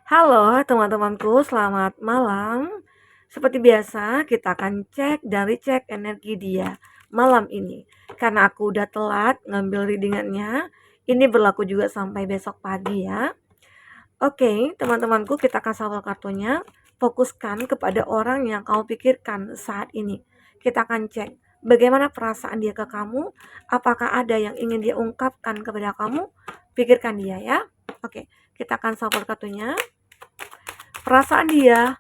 Halo teman-temanku, selamat malam. Seperti biasa, kita akan cek energi dia malam ini. Karena aku udah telat ngambil readingannya, ini berlaku juga sampai besok pagi ya. Oke, teman-temanku, kita akan shuffle kartunya. Fokuskan kepada orang yang kau pikirkan saat ini. Kita akan cek bagaimana perasaan dia ke kamu. Apakah ada yang ingin dia ungkapkan kepada kamu? Pikirkan dia ya. Oke, kita akan shuffle kartunya. Perasaan dia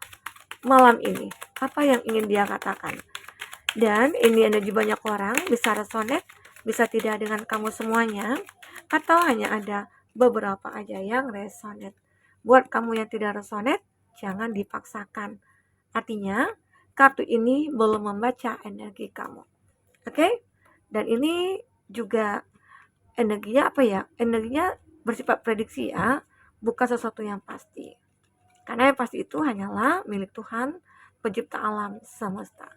malam ini, apa yang ingin dia katakan. Dan ini energi banyak orang, bisa resonate, bisa tidak dengan kamu semuanya, atau hanya ada beberapa aja yang resonate. Buat kamu yang tidak resonate, jangan dipaksakan. Artinya, kartu ini belum membaca energi kamu. Oke? Dan ini juga energinya apa ya? Energinya bersifat prediksi ya, bukan sesuatu yang pasti. Karena yang pasti itu hanyalah milik Tuhan, pencipta alam semesta.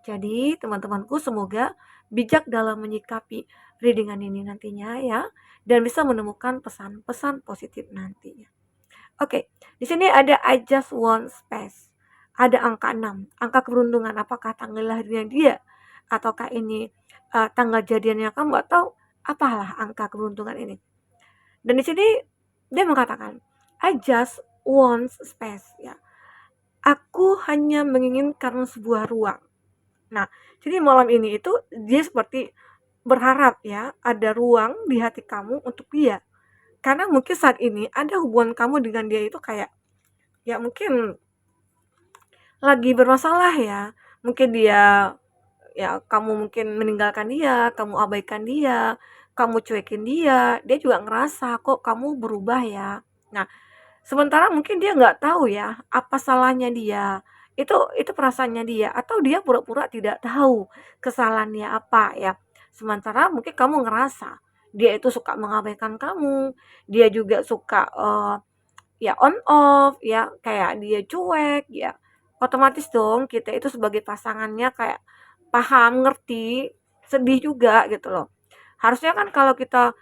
Jadi teman-temanku, semoga bijak dalam menyikapi readingan ini nantinya ya, dan bisa menemukan pesan-pesan positif nantinya. Oke, di sini ada I just want space. Ada angka 6, angka keberuntungan. Apakah tanggal lahirnya dia? Ataukah ini tanggal jadiannya kamu? Atau apalah angka keberuntungan ini? Dan di sini dia mengatakan, I just want space ya. Aku hanya menginginkan sebuah ruang. Nah, jadi malam ini itu dia seperti berharap ya, ada ruang di hati kamu untuk dia. Karena mungkin saat ini ada hubungan kamu dengan dia itu kayak, ya mungkin lagi bermasalah ya. Mungkin dia, ya kamu mungkin meninggalkan dia, kamu abaikan dia, kamu cuekin dia juga ngerasa kok kamu berubah ya. Nah, sementara mungkin dia nggak tahu ya, apa salahnya dia. Itu perasaannya dia, atau dia pura-pura tidak tahu kesalahannya apa ya. Sementara mungkin kamu ngerasa dia itu suka mengabaikan kamu, dia juga suka ya on off ya, kayak dia cuek ya. Otomatis dong kita itu sebagai pasangannya kayak paham, ngerti, sedih juga gitu loh. Harusnya kan kalau kita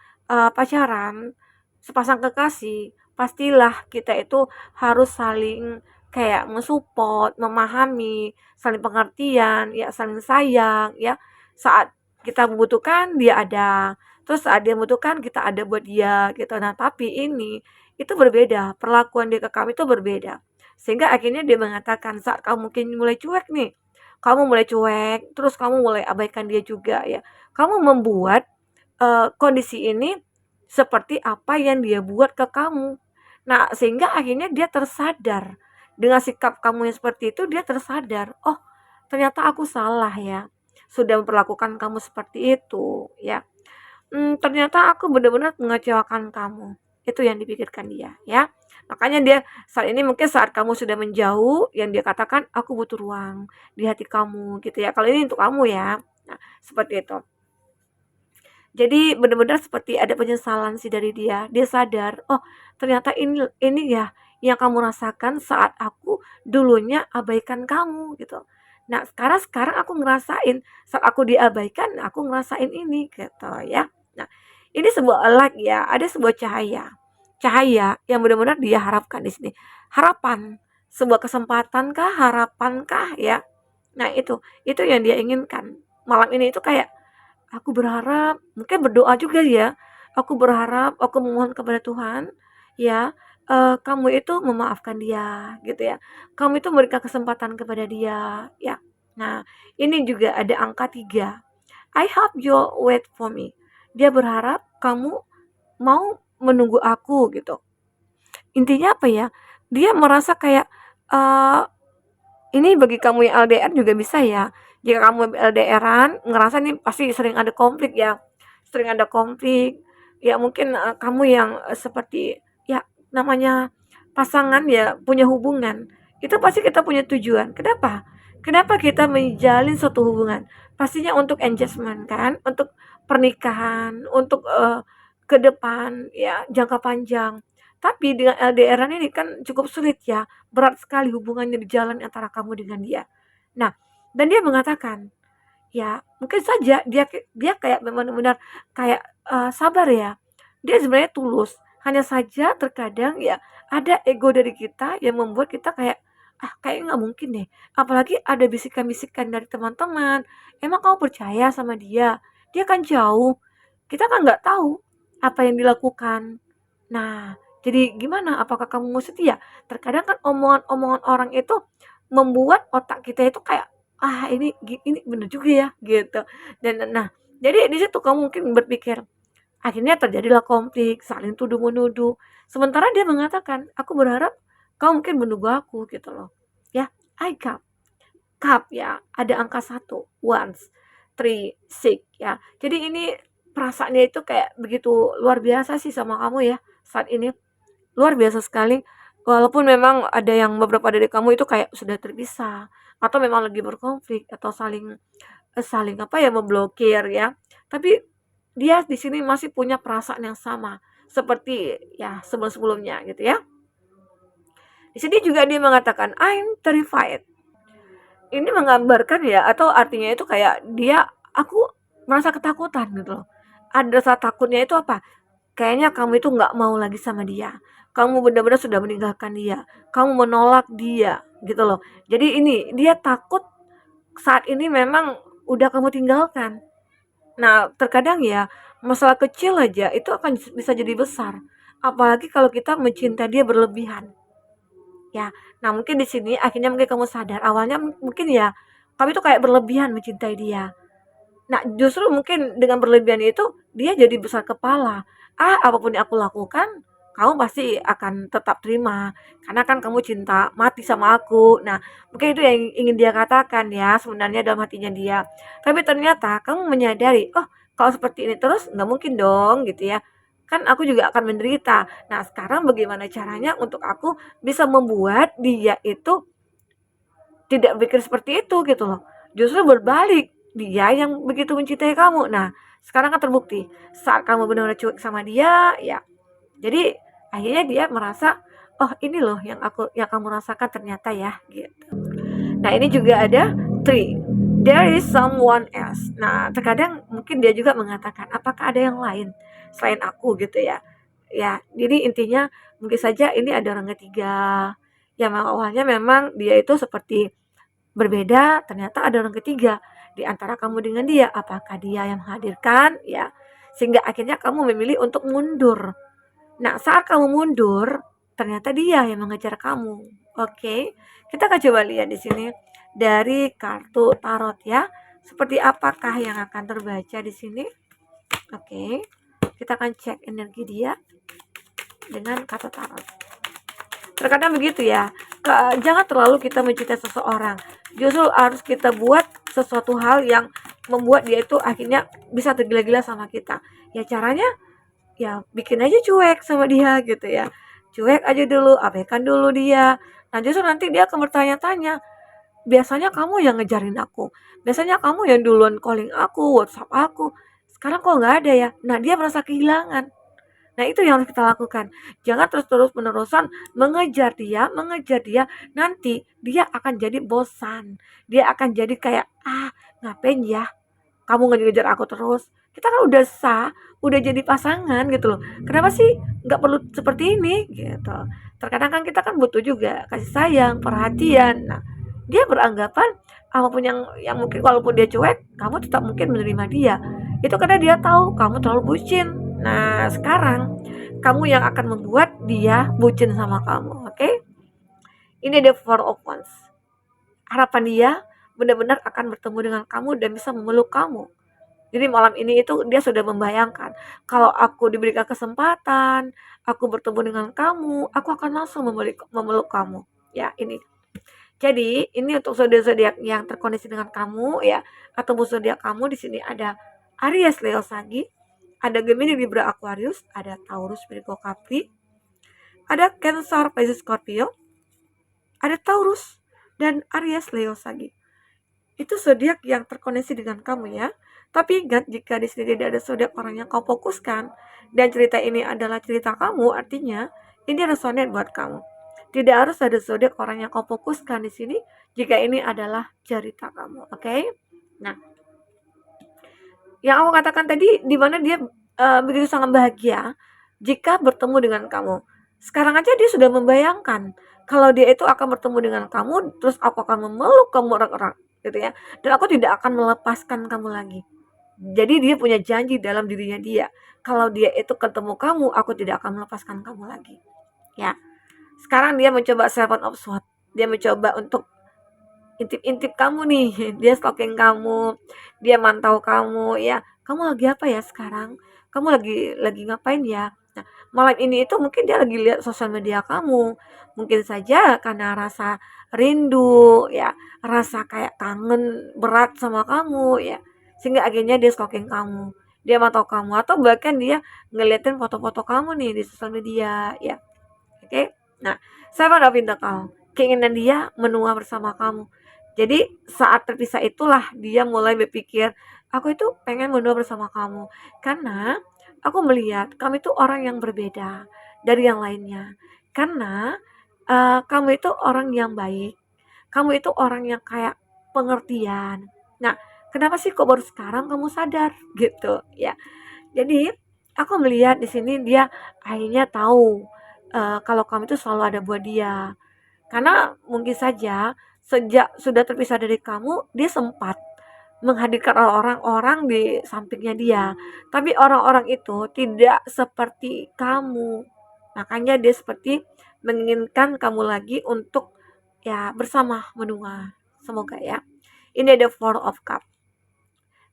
pacaran, sepasang kekasih, pastilah kita itu harus saling kayak mensupport, memahami, saling pengertian, ya saling sayang, ya. Saat kita membutuhkan dia ada, terus saat dia membutuhkan kita ada buat dia gitu. Nah, tapi ini itu berbeda, perlakuan dia ke kami itu berbeda. Sehingga akhirnya dia mengatakan saat kamu mungkin mulai cuek nih, kamu mulai cuek, terus kamu mulai abaikan dia juga ya. Kamu membuat kondisi ini seperti apa yang dia buat ke kamu. Nah, sehingga akhirnya dia tersadar. Dengan sikap kamu yang seperti itu, dia tersadar, oh ternyata aku salah ya, sudah memperlakukan kamu seperti itu ya. Ternyata aku benar-benar mengecewakan kamu. Itu yang dipikirkan dia ya. Makanya dia saat ini mungkin saat kamu sudah menjauh, yang dia katakan, aku butuh ruang di hati kamu gitu ya. Kalau ini untuk kamu ya. Nah, seperti itu. Jadi benar-benar seperti ada penyesalan sih dari dia. Dia sadar, oh ternyata ini ya yang kamu rasakan saat aku dulunya abaikan kamu gitu. Nah, sekarang aku ngerasain saat aku diabaikan, aku ngerasain ini gitu ya. Nah, ini sebuah light ya, ada sebuah cahaya. Cahaya yang benar-benar dia harapkan di sini. Harapan, sebuah kesempatan kah, harapan kah ya. Nah, itu yang dia inginkan. Malam ini itu kayak aku berharap, mungkin berdoa juga ya, aku berharap, aku memohon kepada Tuhan, ya, kamu itu memaafkan dia, gitu ya. Kamu itu memberikan kesempatan kepada dia, ya. Nah, ini juga ada angka 3. I hope you wait for me. Dia berharap kamu mau menunggu aku, gitu. Intinya apa ya, dia merasa kayak, eee ini bagi kamu yang LDR juga bisa ya. Jika kamu LDR-an, ngerasa nih pasti sering ada konflik ya. Sering ada konflik. Ya mungkin kamu yang seperti ya namanya pasangan ya punya hubungan. Itu pasti kita punya tujuan. Kenapa? Kenapa kita menjalin suatu hubungan? Pastinya untuk engagement kan, untuk pernikahan, untuk ke depan ya jangka panjang. Tapi dengan LDR-an ini kan cukup sulit ya, berat sekali hubungannya di jalan antara kamu dengan dia. Nah, dan dia mengatakan, ya mungkin saja dia kayak benar-benar kayak sabar ya. Dia sebenarnya tulus, Hanya saja terkadang ya ada ego dari kita yang membuat kita kayak, "Ah, kayaknya nggak mungkin deh." Apalagi ada bisikan-bisikan dari teman-teman, "Emang kamu percaya sama dia? Dia kan jauh." Kita kan nggak tahu apa yang dilakukan. Nah, jadi gimana? Apakah kamu mau setia? Terkadang kan omongan-omongan orang itu membuat otak kita itu kayak, "Ah, ini bener juga ya," gitu. Dan nah, jadi di situ kamu mungkin berpikir, akhirnya terjadilah konflik, saling tuduh-menuduh. Sementara dia mengatakan, "Aku berharap kamu mungkin menunggu aku," gitu loh. Ya, I cup, cup ya, ada angka satu, once, three, six ya. Jadi ini perasaannya itu kayak begitu luar biasa sih sama kamu ya saat ini. Luar biasa sekali, walaupun memang ada yang beberapa dari kamu itu kayak sudah terpisah atau memang lagi berkonflik atau saling saling apa ya, memblokir ya. Tapi dia di sini masih punya perasaan yang sama seperti ya sebelum-sebelumnya gitu ya. Di sini juga dia mengatakan I'm terrified. Ini menggambarkan ya atau artinya itu kayak aku merasa ketakutan gitu loh. Ada rasa takutnya itu apa? Kayaknya kamu itu nggak mau lagi sama dia. Kamu benar-benar sudah meninggalkan dia. Kamu menolak dia gitu loh. Jadi ini dia takut saat ini memang udah kamu tinggalkan. Nah, terkadang ya masalah kecil aja itu akan bisa jadi besar. Apalagi kalau kita mencintai dia berlebihan. Ya, nah mungkin di sini akhirnya mungkin kamu sadar awalnya mungkin ya kamu itu kayak berlebihan mencintai dia. Nah, justru mungkin dengan berlebihan itu, dia jadi besar kepala. Ah, apapun yang aku lakukan, kamu pasti akan tetap terima. Karena kan kamu cinta mati sama aku. Nah, mungkin itu yang ingin dia katakan ya, sebenarnya dalam hatinya dia. Tapi ternyata kamu menyadari, oh, kalau seperti ini terus nggak mungkin dong gitu ya. Kan aku juga akan menderita. Nah, sekarang bagaimana caranya untuk aku bisa membuat dia itu tidak berpikir seperti itu gitu loh. Justru berbalik, dia yang begitu mencintai kamu. Nah, sekarang kan terbukti saat kamu benar-benar cuek sama dia, ya. Jadi akhirnya dia merasa, "Oh, ini loh yang kamu rasakan ternyata ya," gitu. Nah, ini juga ada three. There is someone else. Nah, terkadang mungkin dia juga mengatakan, "Apakah ada yang lain selain aku?" gitu ya. Ya, jadi intinya mungkin saja ini ada orang ketiga. Yang awalnya memang dia itu seperti berbeda, ternyata ada orang ketiga di antara kamu dengan dia. Apakah dia yang menghadirkan? Ya, sehingga akhirnya kamu memilih untuk mundur. Nah, saat kamu mundur, ternyata dia yang mengejar kamu. Oke, kita akan coba lihat di sini dari kartu tarot ya. Seperti apakah yang akan terbaca di sini? Oke, kita akan cek energi dia dengan kartu tarot. Terkadang begitu ya, jangan terlalu kita mencintai seseorang. Justru harus kita buat sesuatu hal yang membuat dia itu akhirnya bisa tergila-gila sama kita. Ya caranya ya bikin aja cuek sama dia gitu ya. Cuek aja dulu, abaikan dulu dia. Nah justru nanti dia akan bertanya-tanya, biasanya kamu yang ngejarin aku. Biasanya kamu yang duluan calling aku, WhatsApp aku. Sekarang kok nggak ada ya? Nah dia merasa kehilangan. Nah, itu yang harus kita lakukan. Jangan terus-terus menerusan mengejar dia, nanti dia akan jadi bosan. Dia akan jadi kayak, "Ah, ngapain ya kamu ngejar-ngejar aku terus? Kita kan udah sah, udah jadi pasangan gitu loh. Kenapa sih nggak perlu seperti ini?" gitu. Terkadang kan kita kan butuh juga kasih sayang, perhatian. Nah, dia beranggapan apapun yang mungkin walaupun dia cuek, kamu tetap mungkin menerima dia. Itu karena dia tahu kamu terlalu bucin. Nah, sekarang kamu yang akan membuat dia bucin sama kamu, oke? Ini the four of wands. Harapan dia benar-benar akan bertemu dengan kamu dan bisa memeluk kamu. Jadi malam ini itu dia sudah membayangkan, kalau aku diberikan kesempatan, aku bertemu dengan kamu, aku akan langsung memeluk kamu. Ya, ini. Jadi, ini untuk zodiak-zodiak yang terkoneksi dengan kamu ya, atau zodiak kamu di sini ada Aries, Leo, Sagi, ada Gemini, Libra, Aquarius, ada Taurus, Virgo, Capri, ada Cancer, Pisces, Scorpio, ada Taurus, dan Aries, Leo, Sagi. Itu zodiak yang terkoneksi dengan kamu ya. Tapi ingat, jika di sini tidak ada zodiak orang yang kau fokuskan dan cerita ini adalah cerita kamu, artinya ini resonate buat kamu. Tidak harus ada zodiak orang yang kau fokuskan di sini jika ini adalah cerita kamu, oke? Nah, yang aku katakan tadi di mana dia begitu sangat bahagia jika bertemu dengan kamu. Sekarang aja dia sudah membayangkan kalau dia itu akan bertemu dengan kamu, terus aku akan memeluk kamu erat-erat gitu ya. Dan aku tidak akan melepaskan kamu lagi. Jadi dia punya janji dalam dirinya dia. Kalau dia itu ketemu kamu, aku tidak akan melepaskan kamu lagi. Ya. Sekarang dia mencoba seven of swords. Dia mencoba untuk intip-intip kamu nih. Dia stalking kamu, dia mantau kamu ya. Kamu lagi apa ya sekarang? Kamu lagi ngapain ya? Nah, malam ini itu mungkin dia lagi lihat sosial media kamu. Mungkin saja karena rasa rindu ya, rasa kayak kangen berat sama kamu ya. Sehingga akhirnya dia stalking kamu. Dia mantau kamu atau bahkan dia ngeliatin foto-foto kamu nih di sosial media ya. Oke. Nah, Seven of Pentacles, keinginan dia menua bersama kamu. Jadi saat terpisah itulah dia mulai berpikir, aku itu pengen menua bersama kamu. Karena aku melihat kamu itu orang yang berbeda dari yang lainnya. Karena kamu itu orang yang baik. Kamu itu orang yang kayak pengertian. Nah, kenapa sih kok baru sekarang kamu sadar gitu ya? Jadi aku melihat di sini dia akhirnya tahu kalau kamu itu selalu ada buat dia. Karena mungkin saja sejak sudah terpisah dari kamu, dia sempat menghadirkan orang-orang di sampingnya dia. Tapi orang-orang itu tidak seperti kamu. Makanya dia seperti menginginkan kamu lagi untuk ya bersama menua. Semoga ya. Ini ada Four of Cup.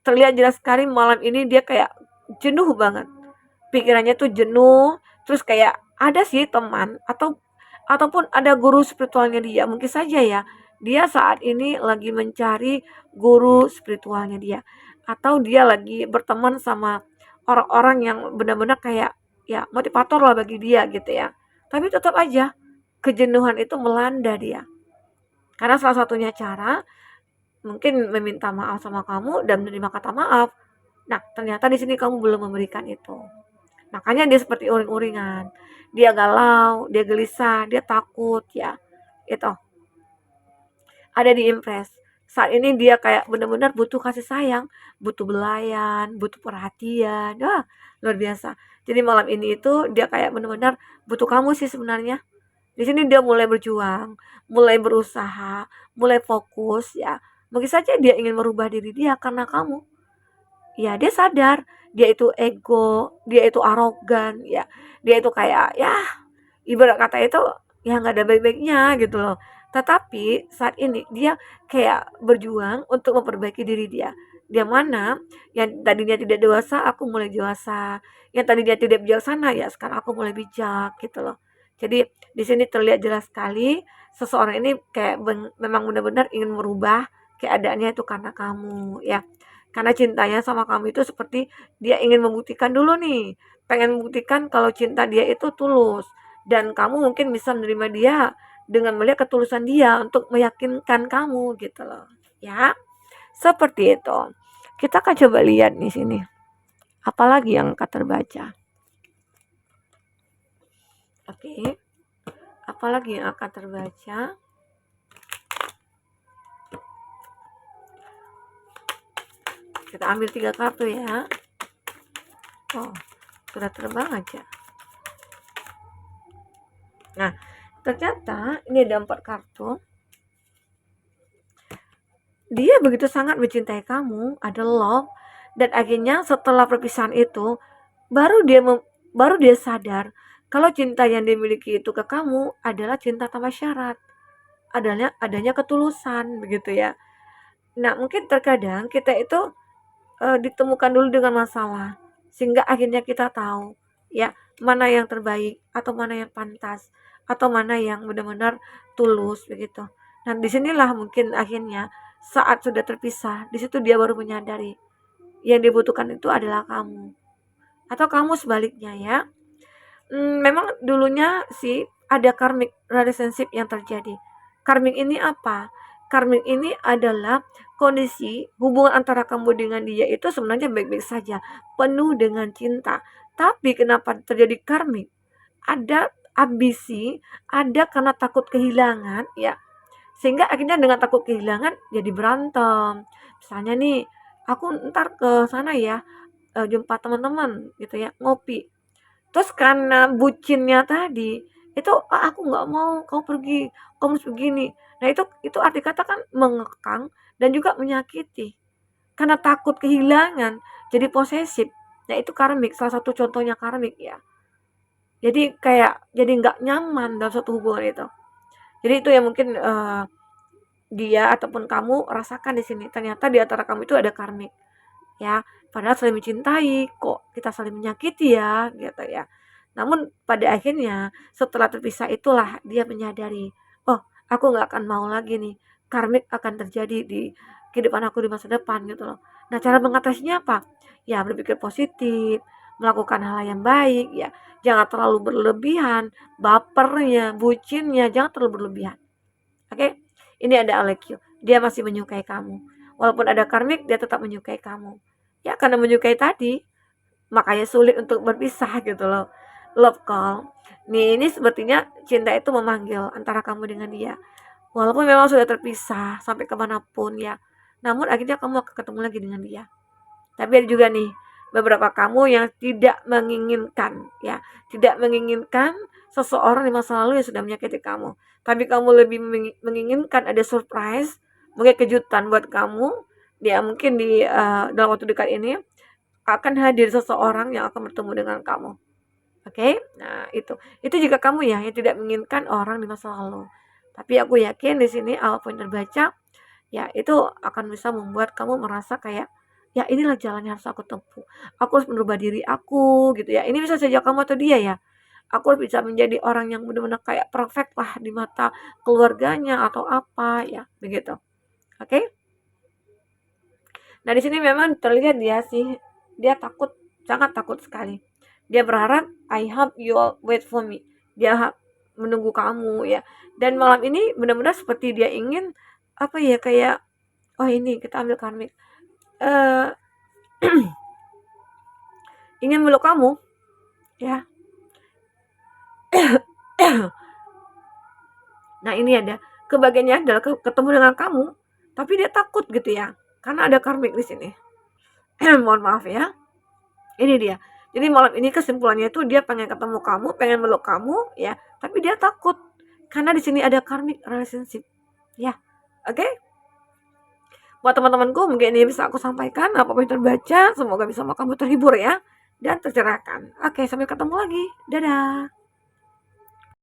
Terlihat jelas sekali malam ini dia kayak jenuh banget. Pikirannya tuh jenuh, terus kayak ada sih teman ataupun ada guru spiritualnya dia. Mungkin saja ya, dia saat ini lagi mencari guru spiritualnya dia. Atau dia lagi berteman sama orang-orang yang benar-benar kayak ya motivator lah bagi dia gitu ya. Tapi tetap aja kejenuhan itu melanda dia. Karena salah satunya cara mungkin meminta maaf sama kamu dan menerima kata maaf. Nah, ternyata di sini kamu belum memberikan itu. Makanya dia seperti uring-uringan. Dia galau, dia gelisah, dia takut ya. Itu. Ada di impress. Saat ini dia kayak benar-benar butuh kasih sayang, butuh belayan, butuh perhatian. Wah, luar biasa. Jadi malam ini itu dia kayak benar-benar butuh kamu sih sebenarnya. Di sini dia mulai berjuang, mulai berusaha, mulai fokus ya. Mungkin saja dia ingin merubah diri dia karena kamu. Ya dia sadar dia itu ego, dia itu arogan ya. Dia itu kayak ya ibarat kata itu ya nggak ada baik-baiknya gitu loh. Tetapi saat ini dia kayak berjuang untuk memperbaiki diri dia. Dia mana yang tadinya tidak dewasa, aku mulai dewasa. Yang tadinya tidak bijaksana ya sekarang aku mulai bijak gitu loh. Jadi di sini terlihat jelas sekali seseorang ini kayak memang benar-benar ingin merubah keadaannya itu karena kamu ya. Karena cintanya sama kamu itu seperti dia ingin membuktikan dulu nih, pengen membuktikan kalau cinta dia itu tulus dan kamu mungkin bisa menerima dia dengan melihat ketulusan dia untuk meyakinkan kamu gitu loh. Ya, seperti itu. Kita akan coba lihat di sini. Apalagi yang akan terbaca. Oke. Apalagi yang akan terbaca? Kita ambil 3 kartu ya. Oh, sudah terbang aja. Nah, ternyata ini ada 4 kartu. Dia begitu sangat mencintai kamu, ada love, dan akhirnya setelah perpisahan itu baru dia sadar kalau cinta yang dimiliki itu ke kamu adalah cinta tanpa syarat, adanya ketulusan begitu ya. Nah, mungkin terkadang kita itu ditemukan dulu dengan masalah sehingga akhirnya kita tahu ya mana yang terbaik atau mana yang pantas atau mana yang benar-benar tulus begitu. Nah, disinilah mungkin akhirnya saat sudah terpisah, di situ dia baru menyadari yang dibutuhkan itu adalah kamu. Atau kamu sebaliknya ya. Memang dulunya sih ada karmic relationship yang terjadi. Karmic ini apa? Karmic ini adalah kondisi hubungan antara kamu dengan dia itu sebenarnya baik-baik saja, penuh dengan cinta. Tapi kenapa terjadi karmic? Ada ambisi, ada karena takut kehilangan ya. Sehingga akhirnya dengan takut kehilangan jadi berantem. Misalnya nih, aku ntar ke sana ya, jumpa teman-teman gitu ya, ngopi. Terus karena bucinnya tadi, itu, "Ah, aku nggak mau kamu pergi, kamu harus begini." Nah, itu arti kata kan mengekang dan juga menyakiti. Karena takut kehilangan, jadi posesif. Nah, itu karmik, salah satu contohnya karmik ya. Jadi kayak jadi nggak nyaman dalam suatu hubungan itu. Jadi itu yang mungkin dia ataupun kamu rasakan di sini. Ternyata di antara kamu itu ada karmik ya. Padahal saling mencintai, kok kita saling menyakiti ya gitu ya. Namun pada akhirnya setelah terpisah itulah dia menyadari, oh aku nggak akan mau lagi nih, karmik akan terjadi di kehidupan aku di masa depan gitu loh. Nah cara mengatasinya apa? Ya berpikir positif, melakukan hal yang baik ya, jangan terlalu berlebihan, bapernya, bucinnya jangan terlalu berlebihan. Oke, ini ada Alekyo, dia masih menyukai kamu. Walaupun ada karmik, dia tetap menyukai kamu. Ya, karena menyukai tadi, makanya sulit untuk berpisah gitu loh. Love call. Nih, ini sepertinya cinta itu memanggil antara kamu dengan dia. Walaupun memang sudah terpisah sampai kemanapun ya. Namun akhirnya kamu akan ketemu lagi dengan dia. Tapi ada juga nih beberapa kamu yang tidak menginginkan ya, tidak menginginkan seseorang di masa lalu yang sudah menyakiti kamu. Tapi kamu lebih menginginkan ada surprise, mungkin kejutan buat kamu. Dia mungkin di dalam waktu dekat ini akan hadir seseorang yang akan bertemu dengan kamu. Oke? Nah, itu juga kamu ya yang tidak menginginkan orang di masa lalu. Tapi aku yakin di sini apapun yang terbaca, ya itu akan bisa membuat kamu merasa kayak, ya inilah jalan yang harus aku tempuh. Aku harus merubah diri aku gitu ya. Ini bisa saja kamu atau dia ya. Aku harus bisa menjadi orang yang benar-benar kayak perfect lah di mata keluarganya atau apa ya, begitu. Oke? Nah, di sini memang terlihat dia takut, sangat takut sekali. Dia berharap, "I hope you all wait for me." Dia menunggu kamu ya. Dan malam ini benar-benar seperti dia ingin apa ya kayak, oh ini kita ambil karmik. Eh ingin meluk kamu ya. Nah, ini ada kebahagiaannya adalah ketemu dengan kamu, tapi dia takut gitu ya. Karena ada karmik di sini. Mohon maaf ya. Ini dia. Jadi malam ini kesimpulannya itu dia pengen ketemu kamu, pengen meluk kamu ya, tapi dia takut karena di sini ada karmic relationship. Ya. Oke? Okay? Buat teman-temanku mungkin ini bisa aku sampaikan apa yang terbaca, semoga bisa kamu terhibur ya dan tercerahkan. Oke, sampai ketemu lagi. Dadah.